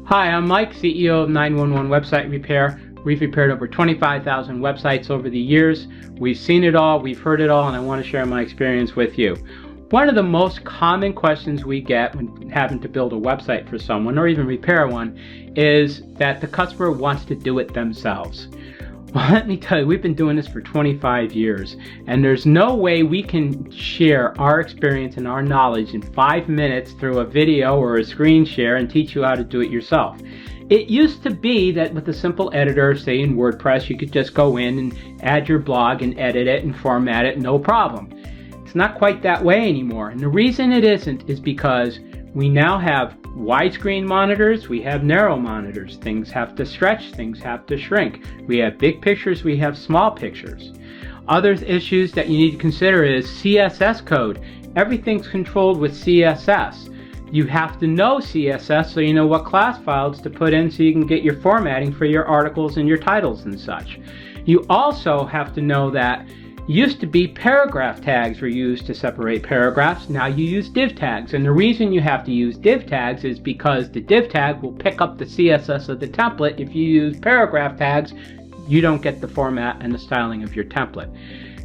Hi, I'm Mike, CEO of 911 Website Repair. We've repaired over 25,000 websites over the years. We've seen it all, we've heard it all, and I want to share my experience with you. One of the most common questions we get when having to build a website for someone or even repair one is that the customer wants to do it themselves. Well, let me tell you, we've been doing this for 25 years, and there's no way we can share our experience and our knowledge in 5 minutes through a video or a screen share and teach you how to do it yourself. It used to be that with a simple editor, say in WordPress, you could just go in and add your blog and edit it and format it, no problem. It's not quite that way anymore, and the reason it isn't is because we now have widescreen monitors, we have narrow monitors. Things have to stretch, things have to shrink. We have big pictures, we have small pictures. Other issues that you need to consider is CSS code. Everything's controlled with CSS. You have to know CSS so you know what class files to put in so you can get your formatting for your articles and your titles and such. You also have to know that used to be paragraph tags were used to separate paragraphs. Now you use div tags, and the reason you have to use div tags is because the div tag will pick up the CSS of the template. If you use paragraph tags, you don't get the format and the styling of your template.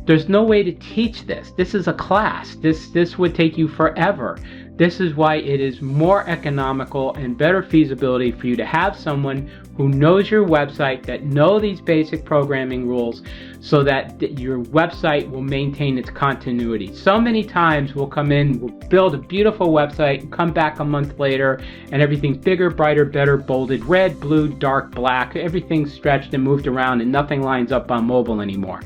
There's no way to teach this. This is a class. This would take you forever. This is why it is more economical and better feasibility for you to have someone who knows your website, that know these basic programming rules, so that your website will maintain its continuity. So many times we'll come in, we'll build a beautiful website, come back a month later, and everything's bigger, brighter, better, bolded, red, blue, dark, black, everything's stretched and moved around and nothing lines up on mobile anymore.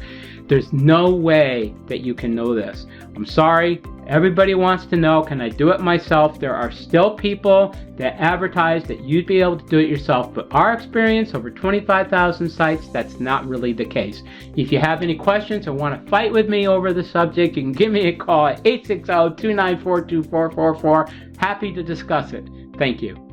There's no way that you can know this. I'm sorry, everybody wants to know, can I do it myself? There are still people that advertise that you'd be able to do it yourself, but our experience over 25,000 sites, that's not really the case. If you have any questions or want to fight with me over the subject, you can give me a call at 860-294-2444. Happy to discuss it. Thank you.